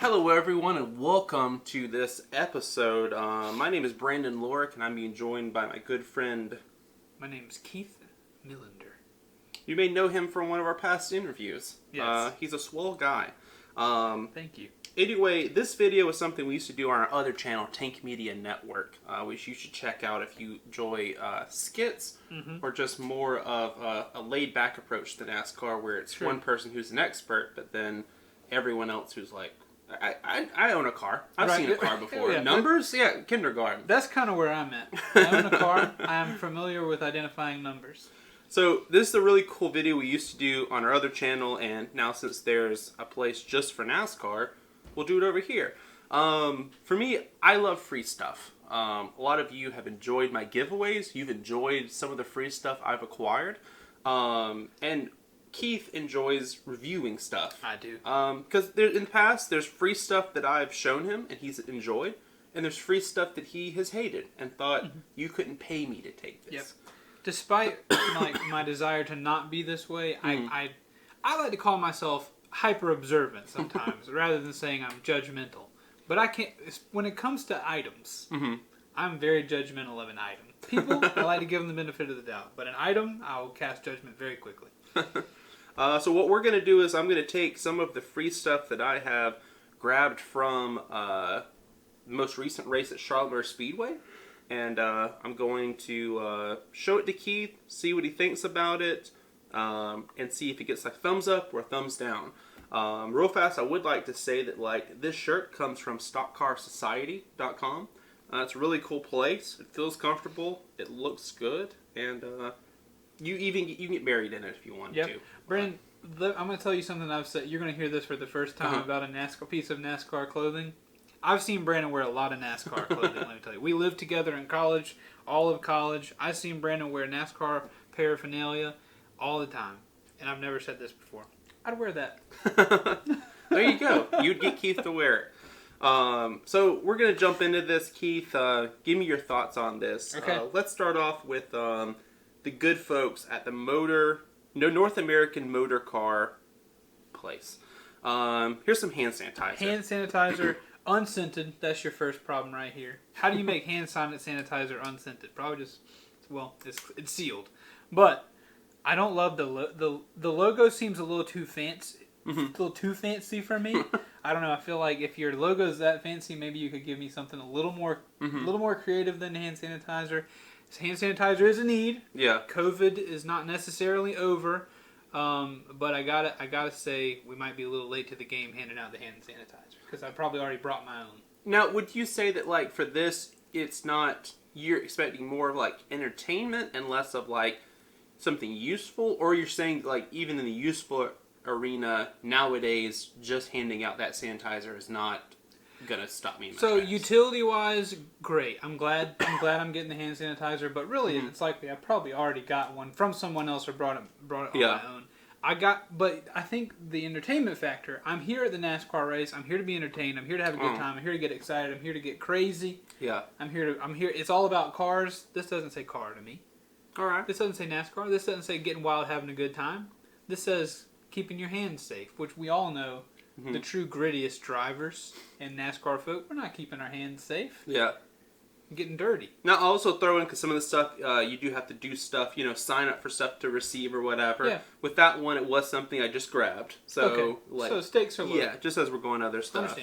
Hello everyone and welcome to this episode. My name is Brandon Lorick and I'm being joined by my good friend... My name is Keith Millender. You may know him from one of our past interviews. Yes. He's a swell guy. Thank you. Anyway, this video is something we used to do on our other channel, Tank Media Network, which you should check out if you enjoy skits or just more of a laid-back approach to NASCAR where it's one person who's an expert, but then everyone else who's like, I own a car. I've seen a car before. Yeah. Numbers? Yeah, kindergarten. That's kind of where I'm at. I own a car. I am familiar with identifying numbers. So this is a really cool video we used to do on our other channel, and now since there's a place just for NASCAR, we'll do it over here. For me, I love free stuff. A lot of you have enjoyed my giveaways. You've enjoyed some of the free stuff I've acquired. And Keith enjoys reviewing stuff. I do. Because in the past, there's free stuff that I've shown him and he's enjoyed. And there's free stuff that he has hated and thought, you couldn't pay me to take this. Yep. Despite my desire to not be this way, I like to call myself hyper-observant sometimes, rather than saying I'm judgmental. But I can't, when it comes to items, I'm very judgmental of an item. People, I like to give them the benefit of the doubt. But an item, I'll cast judgment very quickly. So what we're going to do is I'm going to take some of the free stuff that I have grabbed from the most recent race at Charlotte Speedway. And I'm going to show it to Keith, see what he thinks about it, and see if he gets a thumbs up or a thumbs down. Real fast, I would like to say that this shirt comes from StockCarSociety.com. It's a really cool place. It feels comfortable. It looks good, and you can get buried in it if you want to. Brandon, I'm going to tell you something I've said. You're going to hear this for the first time about a piece of NASCAR clothing. I've seen Brandon wear a lot of NASCAR clothing, let me tell you. We lived together in college, all of college. I've seen Brandon wear NASCAR paraphernalia all the time. And I've never said this before. I'd wear that. There you go. You'd get Keith to wear it. So we're going to jump into this. Keith, give me your thoughts on this. Okay. Let's start off with the good folks at the North American Motor Car place. Here's some hand sanitizer. Hand sanitizer, unscented. That's your first problem right here. How do you make hand sanitizer unscented? Probably just, it's sealed. But I don't love the logo. Seems a little too fancy. A little too fancy for me. I don't know. I feel like if your logo is that fancy, maybe you could give me something a little more creative than hand sanitizer. Hand sanitizer is a need. Yeah. COVID is not necessarily over, but I gotta say we might be a little late to the game handing out the hand sanitizer because I probably already brought my own. Now, would you say that for this, it's not, you're expecting more of entertainment and less of something useful, or you're saying even in the useful arena nowadays, just handing out that sanitizer is not gonna stop me in my tracks? Utility wise, great. I'm glad I'm getting the hand sanitizer, but really it's likely I probably already got one from someone else or brought it on my own. But I think the entertainment factor, I'm here at the NASCAR race, I'm here to be entertained, I'm here to have a good time, I'm here to get excited, I'm here to get crazy. Yeah. I'm here, it's all about cars. This doesn't say car to me. Alright. This doesn't say NASCAR, this doesn't say getting wild, having a good time. This says keeping your hands safe, which we all know. The true grittiest drivers and NASCAR folk, we're not keeping our hands safe. Yeah. Getting dirty. Now, I'll also throw in, because some of the stuff, you do have to do stuff, sign up for stuff to receive or whatever. Yeah. With that one, it was something I just grabbed. So, so stakes are low. Yeah, just as we're going other stuff.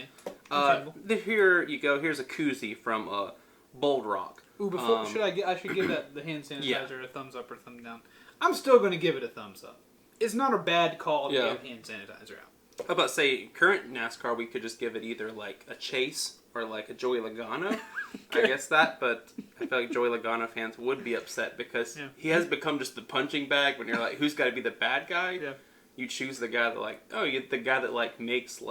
Understand. Here you go. Here's a koozie from Bold Rock. Ooh, before, I should give the hand sanitizer a thumbs up or thumbs down. I'm still going to give it a thumbs up. It's not a bad call to give hand sanitizer out. How about, say, current NASCAR, we could just give it either a Chase or a Joey Logano. I guess that, but I feel like Joey Logano fans would be upset because he has become just the punching bag when you're who's got to be the bad guy? Yeah. You choose the guy that you get the guy that makes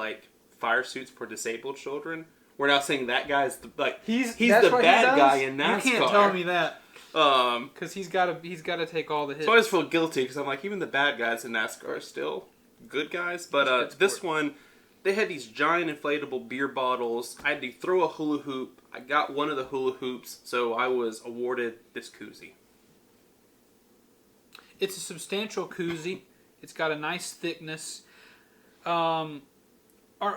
fire suits for disabled children. We're now saying that guy's the he's the bad guy in NASCAR. You can't tell me that. Because he's got to take all the hits. So I always feel guilty because I'm even the bad guys in NASCAR are still good guys. But this one, they had these giant inflatable beer bottles. I had to throw a hula hoop. I got one of the hula hoops, so I was awarded this koozie. It's a substantial koozie. It's got a nice thickness.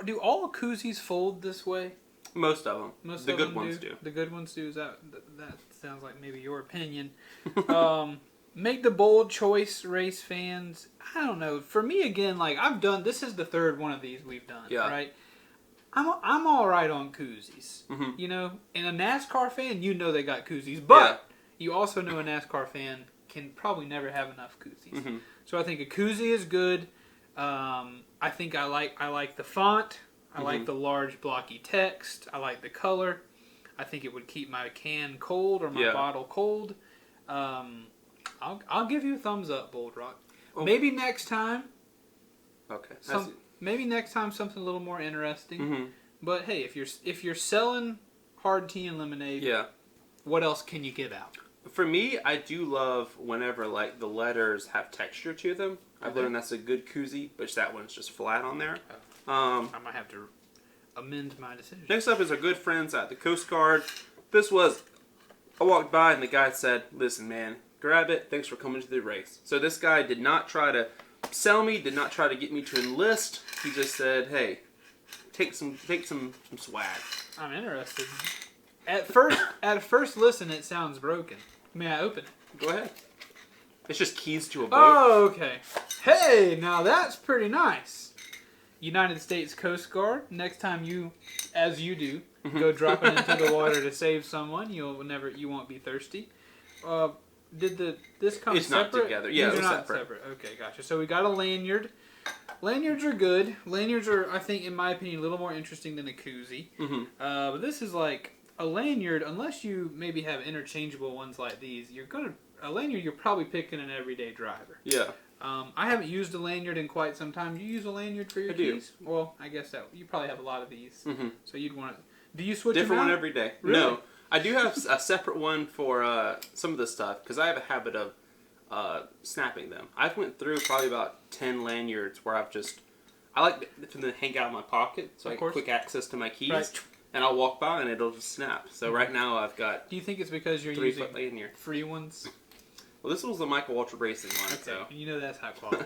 Do all koozies fold this way? Most of them. Most the of good them ones do. do. The good ones do. That sounds like maybe your opinion. Make the bold choice, race fans. I don't know. For me, again, like I've done. This is the third one of these we've done. Yeah. Right. I'm all right on koozies. Mm-hmm. You know, and a NASCAR fan, you know they got koozies, but you also know a NASCAR fan can probably never have enough koozies. Mm-hmm. So I think a koozie is good. I think I like the font. I like the large blocky text. I like the color. I think it would keep my can cold or my bottle cold. I'll give you a thumbs up, Bold Rock. Oh. Maybe next time. Okay. Maybe next time something a little more interesting. Mm-hmm. But hey, if you're selling hard tea and lemonade, what else can you give out? For me, I do love whenever like the letters have texture to them. I've learned that's a good koozie, but that one's just flat on there. I might have to amend my decision. Next up is our good friends at the Coast Guard. I walked by and the guy said, "Listen, man, grab it. Thanks for coming to the race." So this guy did not try to sell me, did not try to get me to enlist. He just said, "Hey, take some swag." I'm interested. At first listen, it sounds broken. May I open it? Go ahead. It's just keys to a boat. Oh, okay. Hey, now that's pretty nice. United States Coast Guard. Next time you go dropping into the water to save someone, you won't be thirsty. Did this come it's separate? Not together. Yeah, These it's are not separate. Okay, gotcha. So we got a lanyard. Lanyards are good. Lanyards are, I think, in my opinion, a little more interesting than a koozie. Mm-hmm. But this is like a lanyard. Unless you maybe have interchangeable ones like these, a lanyard you're probably picking an everyday driver. Yeah. I haven't used a lanyard in quite some time. Do you use a lanyard for your keys? Well, I guess that you probably have a lot of these. Mm-hmm. So you'd want to. Do you switch different them out? one every day? Really? No, I do have a separate one for some of the stuff because I have a habit of snapping them. I've went through probably about 10 lanyards where I like them to hang out in my pocket so I have quick access to my keys. Right. And I'll walk by and it'll just snap. So right now I've got. Do you think it's because you're using free ones? Well, this was the Michael Waltrip Racing one. Okay. So You know that's high quality.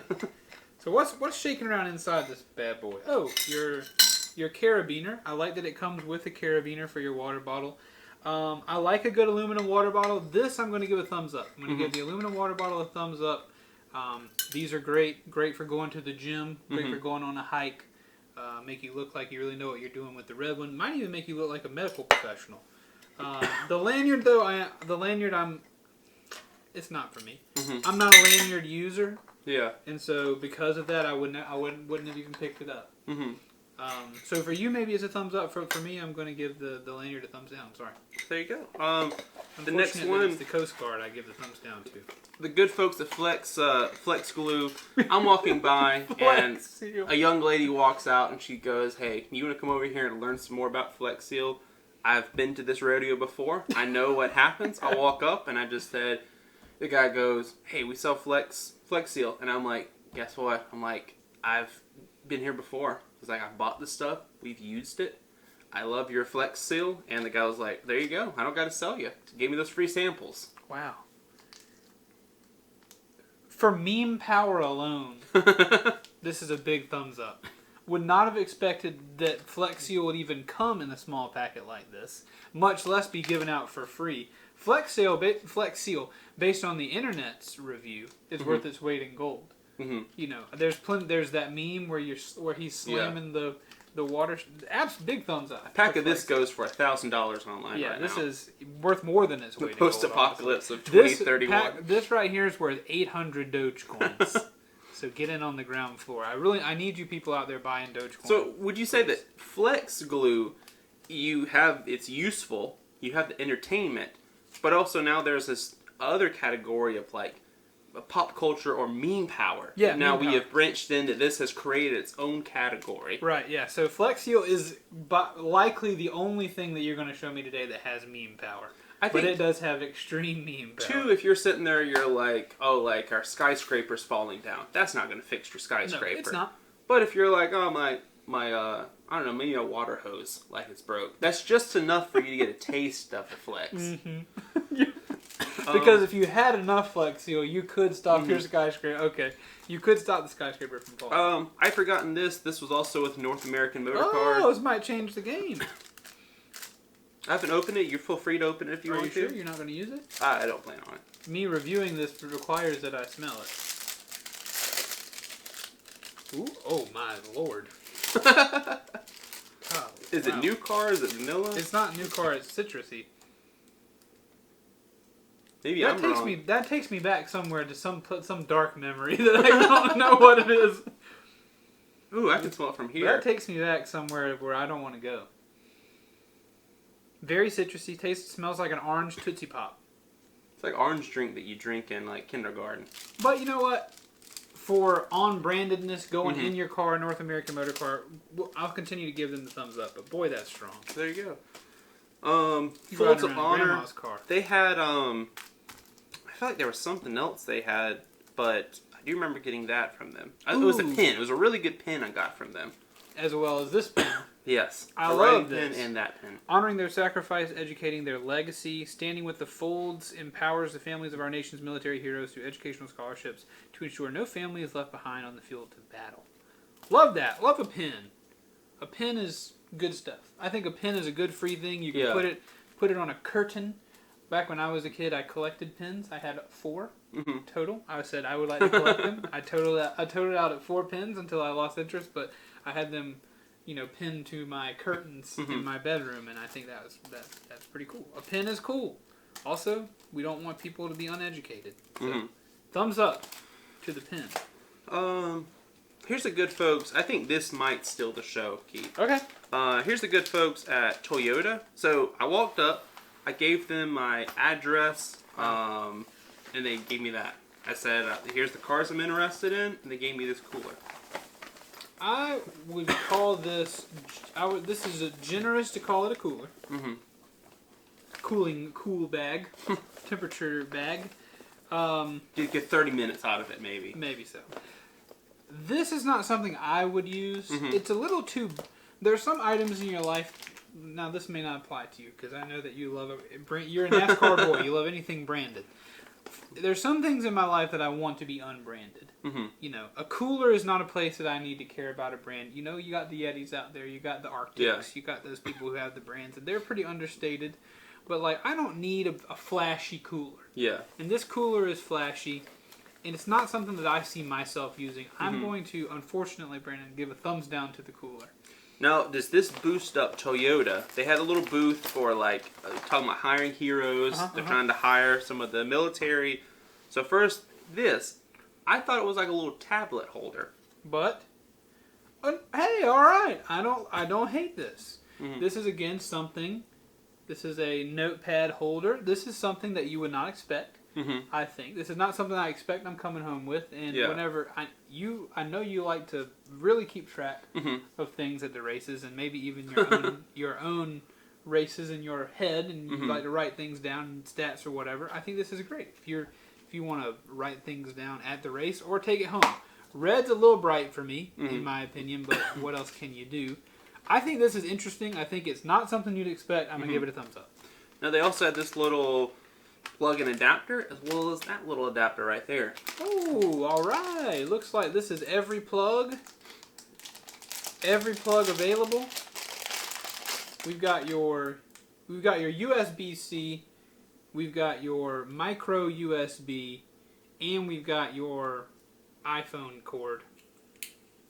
So what's shaking around inside this bad boy? Oh, your carabiner. I like that it comes with a carabiner for your water bottle. I like a good aluminum water bottle. This I'm going to give a thumbs up. I'm going to give the aluminum water bottle a thumbs up. These are great for going to the gym, great for going on a hike. Make you look like you really know what you're doing with the red one. Might even make you look like a medical professional. The lanyard though, it's not for me. I'm not a lanyard user. Yeah. And so because of that, I wouldn't have even picked it up. So for you, maybe it's a thumbs up. For me, I'm going to give the lanyard a thumbs down. Sorry. There you go. The next one, it's the Coast Guard. I give the thumbs down to. The good folks at Flex Glue. I'm walking by and a young lady walks out and she goes, "Hey, you want to come over here and learn some more about Flex Seal? I've been to this rodeo before. I know what happens." I walk up and I just said, the guy goes, "Hey, we sell Flex Seal," and I'm like, "Guess what?" I'm like, "I've been here before." He's like, "I bought this stuff. We've used it. I love your Flex Seal." And the guy was like, "There you go. I don't got to sell you. Give me those free samples." Wow. For meme power alone, this is a big thumbs up. Would not have expected that Flex Seal would even come in a small packet like this, much less be given out for free. Flex Seal, based on the internet's review, is worth its weight in gold. You know, there's that meme where he's slamming the water. Big thumbs up. A pack of this goes for $1,000 online. Yeah, right this now. is worth more than its weight in gold. Post-apocalypse of 2031. This right here is worth 800 Dogecoins. So get in on the ground floor. I need you people out there buying Dogecoin. So would you say that Flex Glue, it's useful, you have the entertainment, but also now there's this other category of like pop culture or meme power. Yeah. Now we have branched into this has created its own category. Right. Yeah. So Flex Seal is likely the only thing that you're going to show me today that has meme power. But it does have extreme meme power. Too, if you're sitting there, you're like, "Oh, like our skyscraper's falling down." That's not going to fix your skyscraper. No, it's not. But if you're like, "Oh, my I don't know, maybe a water hose like it's broke," that's just enough for you to get a taste of the Flex. Because if you had enough Flex Seal, you could stop your skyscraper. Okay, you could stop the skyscraper from falling. I've forgotten this. This was also with North American Motor Car. Oh, this might change the game. I haven't opened it. You're feel free to open it if you want to. Are you sure you're not going to use it? I don't plan on it. Me reviewing this requires that I smell it. Ooh, oh my lord. Oh, is it new car? Is it vanilla? It's not new car. It's citrusy. Maybe I'm wrong. That takes me back somewhere to some dark memory that I don't know what it is. Ooh, I can smell it from here. That takes me back somewhere where I don't want to go. Very citrusy. Smells like an orange Tootsie Pop. It's like orange drink that you drink in like kindergarten. But you know what? For on-brandedness going in your car, North American Motor Car, I'll continue to give them the thumbs up. But boy, that's strong. There you You go. Folds of Honor. Grandma's car. They had I feel like there was something else they had, but I do remember getting that from them. It was a pin. It was a really good pin I got from them. As well as this pin. Yes. I love this. Pin and that pin. Honoring their sacrifice, educating their legacy, standing with the Folds empowers the families of our nation's military heroes through educational scholarships to ensure no family is left behind on the field of battle. Love that. Love a pin. A pin is good stuff. I think a pin is a good free thing. You can put it on a curtain. Back when I was a kid, I collected pins. I had 4 total. I said I would like to collect them. I totaled out at 4 pins until I lost interest, but I had them, pinned to my curtains in my bedroom, and I think that's pretty cool. A pin is cool. Also, we don't want people to be uneducated. So, thumbs up to the pin. Here's the good folks. I think this might steal the show, Keith. Okay. Here's the good folks at Toyota. So I walked up, I gave them my address, and they gave me that. I said, here's the cars I'm interested in, and they gave me this cooler. I would call this, this is generous to call it a cooler. Cool bag, temperature bag. You get 30 minutes out of it, maybe. Maybe so. This is not something I would use. It's a little too... There are some items in your life... Now, this may not apply to you, because I know that you love... You're a NASCAR boy. You love anything branded. There's some things in my life that I want to be unbranded. A cooler is not a place that I need to care about a brand. You got the Yetis out there. You got the Arctics. You got those people who have the brands. And they're pretty understated. But, I don't need a flashy cooler. Yeah. And this cooler is flashy. And it's not something that I see myself using. I'm going to, unfortunately, Brandon, give a thumbs down to the cooler. Now, does this boost up Toyota? They had a little booth for, talking about hiring heroes. They're trying to hire some of the military. So first, this. I thought it was like a little tablet holder. But, hey, all right. I don't hate this. This is, again, something. This is a notepad holder. This is something that you would not expect. I think this is not something I expect I'm coming home with, and whenever I know you like to really keep track of things at the races, and maybe even your own races in your head, and you like to write things down, stats or whatever. I think this is great if you want to write things down at the race or take it home. Red's a little bright for me, in my opinion, but what else can you do? I think this is interesting. I think it's not something you'd expect. I'm gonna give it a thumbs up. Now they also had this little plug-in adapter, as well as that little adapter right there. Oh, all right. Looks like this is every plug available. We've got your USB-C, we've got your micro USB, and we've got your iPhone cord.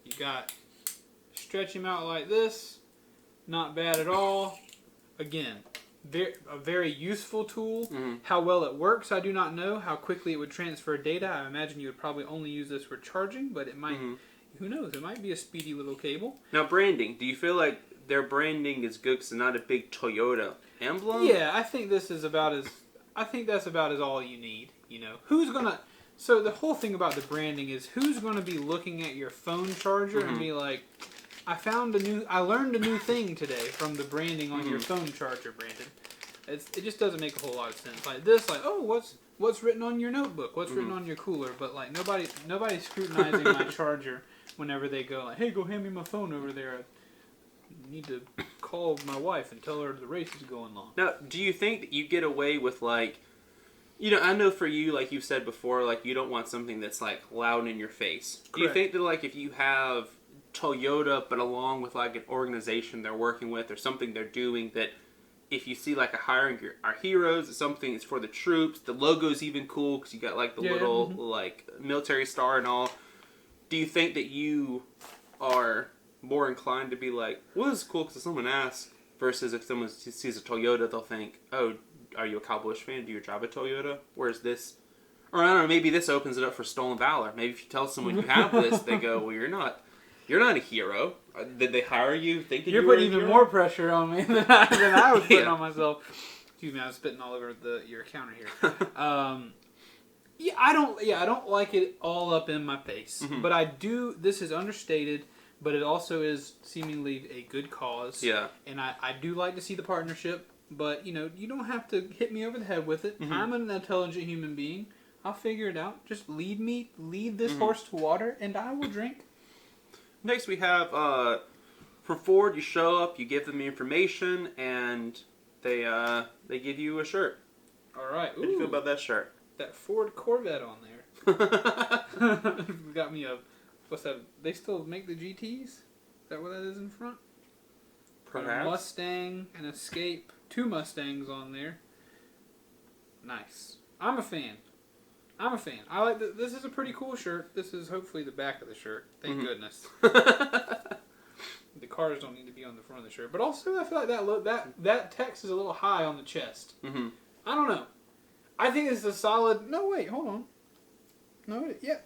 You got stretch him out like this. Not bad at all. Again, a very useful tool. How well it works, I do not know. How quickly it would transfer data, I imagine you would probably only use this for charging, but it might, who knows, it might be a speedy little cable. Now branding, do you feel like their branding is good because it's not a big Toyota emblem? Yeah, I think that's about as all you need, Who's gonna, so the whole thing about the branding is who's gonna be looking at your phone charger and be like, I learned a new thing today from the branding on your phone charger, Brandon. It just doesn't make a whole lot of sense. Like this, what's written on your notebook? What's written on your cooler? But nobody's scrutinizing my charger whenever they go hey, go hand me my phone over there. I need to call my wife and tell her the race is going on. Now, do you think that you get away with I know for you, like you said before, like you don't want something that's like loud in your face. Do you Correct. think that like if you have Toyota, but along with like an organization they're working with or something they're doing, that if you see like a hiring our heroes, it's something that's for the troops. The logo's even cool because you got like the little like military star and all. Do you think that you are more inclined to be like, well, this is cool because someone asks, versus if someone sees a Toyota, they'll think, oh, are you a Kyle Busch fan? Do you drive a Toyota? Where's this? Or I don't know, maybe this opens it up for stolen valor. Maybe if you tell someone you have this, they go, well, you're not a hero. Did they hire you thinking You're you were putting a even hero? more pressure on me than I was putting Yeah. on myself. Excuse me, I was spitting all over your counter here. I don't like it all up in my face. Mm-hmm. But I do, this is understated, but it also is seemingly a good cause. Yeah. And I do like to see the partnership, but, you don't have to hit me over the head with it. Mm-hmm. I'm an intelligent human being. I'll figure it out. Just lead this Mm-hmm. horse to water, and I will drink. Next we have, from Ford, you show up, you give them the information, and they give you a shirt. All right. How do you feel about that shirt? That Ford Corvette on there. Got me a, what's that? They still make the GTs? Is that what that is in front? Got a Perhaps. Mustang, an Escape, 2 Mustangs on there. Nice. I'm a fan. I like this is a pretty cool shirt. This is hopefully the back of the shirt. Thank goodness. The cars don't need to be on the front of the shirt. But also, I feel like that text is a little high on the chest. Mm-hmm. I don't know. I think it's a solid... No, wait, hold on. No, yeah.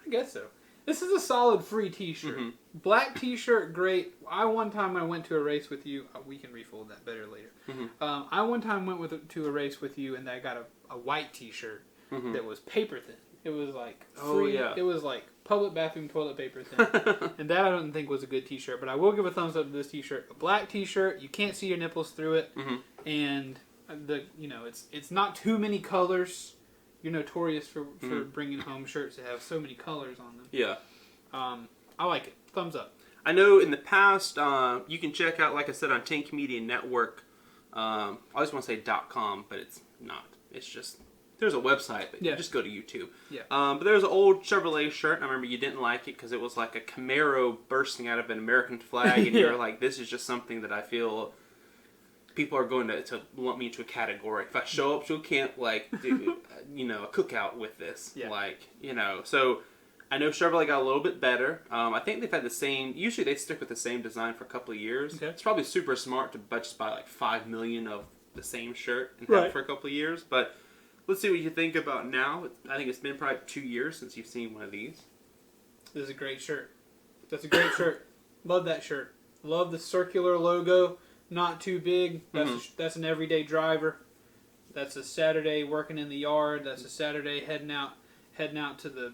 I guess so. This is a solid free t-shirt. Mm-hmm. Black t-shirt, great. One time I went to a race with you. We can refold that better later. Mm-hmm. I one time went to a race with you, and I got a white t-shirt that was paper thin. It was like free. Oh, yeah. It was like public bathroom toilet paper thin. And that I don't think was a good t-shirt. But I will give a thumbs up to this t-shirt. A black t-shirt, you can't see your nipples through it. Mm-hmm. And it's not too many colors. You're notorious for bringing home shirts that have so many colors on them. Yeah. I like it. Thumbs up. I know in the past, you can check out, like I said, on Tank Media Network. I always want to say .com, but it's not. It's just, there's a website, but you just go to YouTube. Yeah. But there's an old Chevrolet shirt. I remember you didn't like it because it was like a Camaro bursting out of an American flag, and you were like, this is just something that I feel people are going to lump me into a category. If I show up to a camp, like, do, a cookout with this. Yeah. Like, so I know Chevrolet got a little bit better. I think they've had the same, usually they stick with the same design for a couple of years. Okay. It's probably super smart to just buy like 5 million of the same shirt and have it for a couple of years. But let's see what you think about now. I think it's been probably 2 years since you've seen one of these. This is a great shirt. That's a great shirt. Love that shirt. Love the circular logo. Not too big. That's an everyday driver. That's a Saturday working in the yard. That's a Saturday heading out to the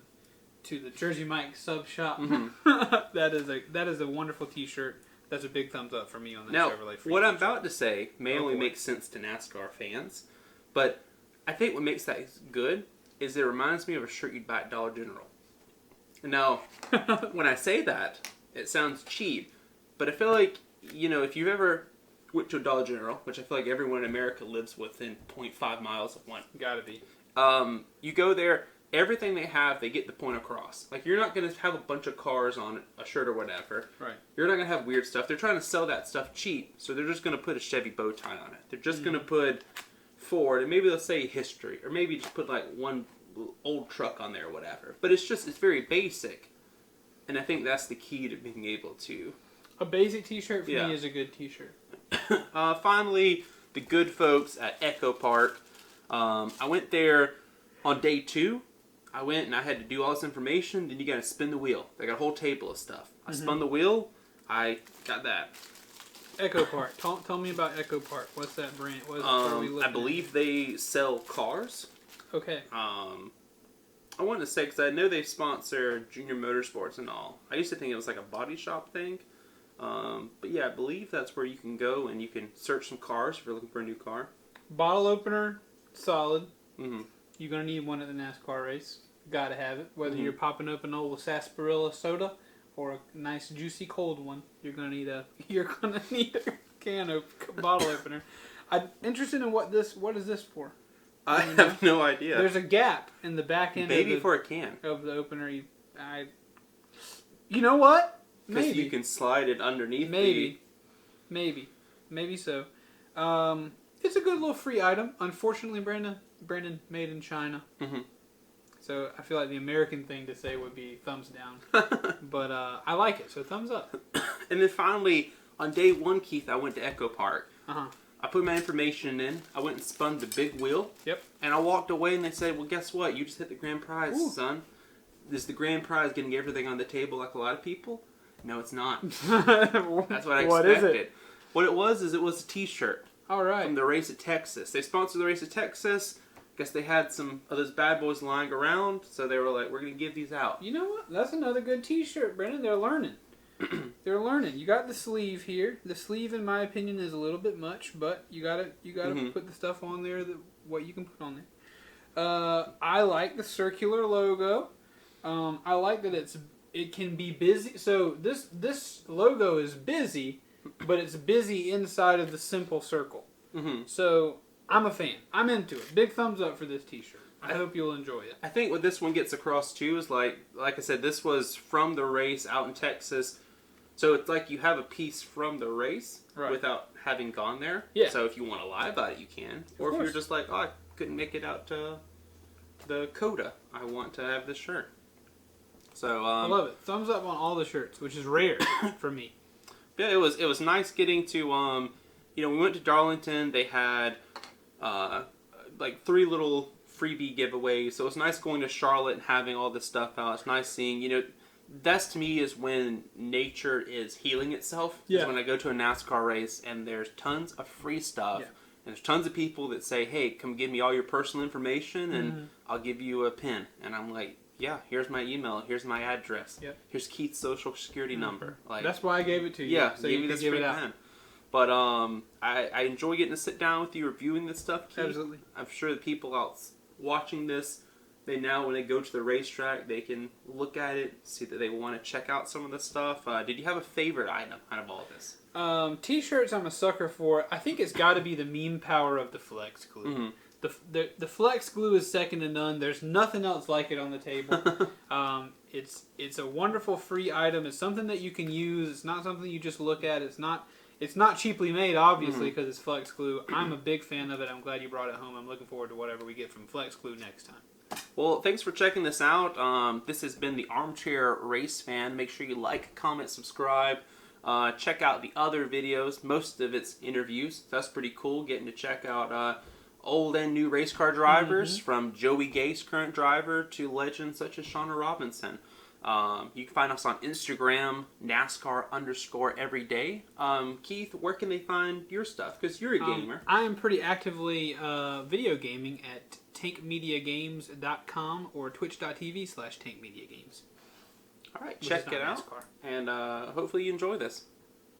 Jersey Mike sub shop. That is a wonderful T-shirt. That's a big thumbs up for me on that Chevrolet. Now, what I'm about to say may only make sense to NASCAR fans, but I think what makes that good is it reminds me of a shirt you'd buy at Dollar General. Now, when I say that, it sounds cheap, but I feel like, if you've ever went to a Dollar General, which I feel like everyone in America lives within 0.5 miles of one. Gotta be. You go there, everything they have, they get the point across. Like, you're not going to have a bunch of cars on a shirt or whatever. Right. You're not going to have weird stuff. They're trying to sell that stuff cheap, so they're just going to put a Chevy bow tie on it. They're just going to put Ford, and maybe they'll say history, or maybe just put like one old truck on there or whatever. But it's very basic, and I think that's the key to being able to... A basic T-shirt for me is a good T-shirt. Finally, the good folks at Echo Park. I went there on day 2. I went and I had to do all this information. Then you got to spin the wheel. They got a whole table of stuff. I spun the wheel. I got that. Echo Park. Tell me about Echo Park. What's that brand? What are we looking I believe they sell cars. Okay. I wanted to say, because I know they sponsor Junior Motorsports and all. I used to think it was like a body shop thing. But yeah, I believe that's where you can go and you can search some cars if you're looking for a new car. Bottle opener, solid. Mm-hmm. You're going to need one at the NASCAR race. Gotta have it. Whether you're popping up an old sarsaparilla soda or a nice juicy cold one, you're gonna need a can bottle opener. I'm interested in what is this for? I have no idea. There's a gap in the back end Maybe for a can. of the opener. You know what? Because Maybe you can slide it underneath. Maybe so. It's a good little free item. Unfortunately, Brandon made in China. Mm-hmm. So I feel like the American thing to say would be thumbs down. But I like it, so thumbs up. And then finally, on day 1, Keith, I went to Echo Park. Uh-huh. I put my information in. I went and spun the big wheel. Yep. And I walked away and they said, well, guess what? You just hit the grand prize, son. Is the grand prize getting everything on the table like a lot of people? No, it's not. That's what I expected. What is it? What it was is it was a t-shirt. All right. From the race at Texas. They sponsored the race at Texas. Guess they had some of those bad boys lying around, so they were like, we're going to give these out. You know what? That's another good t-shirt, Brandon. They're learning. They're learning. You got the sleeve here. The sleeve, in my opinion, is a little bit much, but you gotta put the stuff on there what you can put on there. I like the circular logo. I like that it can be busy. So this logo is busy, but it's busy inside of the simple circle. Mm-hmm. So I'm a fan. I'm into it. Big thumbs up for this t-shirt. I hope you'll enjoy it. I think what this one gets across too is like I said, this was from the race out in Texas. So it's like you have a piece from the race without having gone there. Yeah. So if you want to lie about it, you can. Or if you're just like, oh, I couldn't make it out to the Coda, I want to have this shirt. So I love it. Thumbs up on all the shirts, which is rare for me. Yeah, it was nice getting to we went to Darlington. They had like 3 little freebie giveaways. So it's nice going to Charlotte and having all this stuff out. It's nice seeing, that's to me is when nature is healing itself. Yeah. Is when I go to a NASCAR race and there's tons of free stuff. Yeah. And there's tons of people that say, hey, come give me all your personal information and I'll give you a pin. And I'm like, yeah, here's my email, here's my address, here's Keith's social security number. Like, that's why I gave it to you. Yeah, so gave you me could this give free it out. pen. But I enjoy getting to sit down with you reviewing this stuff, Keith. Absolutely. I'm sure the people out watching this, when they go to the racetrack, they can look at it, see that they want to check out some of the stuff. Did you have a favorite item out of all this? T-shirts I'm a sucker for. I think it's got to be the meme power of the flex glue. Mm-hmm. The flex glue is second to none. There's nothing else like it on the table. It's a wonderful free item. It's something that you can use. It's not something you just look at. It's not cheaply made, obviously, because it's flex glue. I'm a big fan of it. I'm glad you brought it home. I'm looking forward to whatever we get from flex glue next time. Well, thanks for checking this out. This has been the Armchair Race Fan. Make sure you like, comment, subscribe. Check out the other videos. Most of it's interviews. So that's pretty cool, getting to check out old and new race car drivers, from Joey Gase, current driver, to legends such as Shauna Robinson. You can find us on Instagram, NASCAR_everyday. Keith, where can they find your stuff? Because you're a gamer. I am pretty actively video gaming at tankmediagames.com or twitch.tv/tankmediagames. All right, check it out. And hopefully you enjoy this.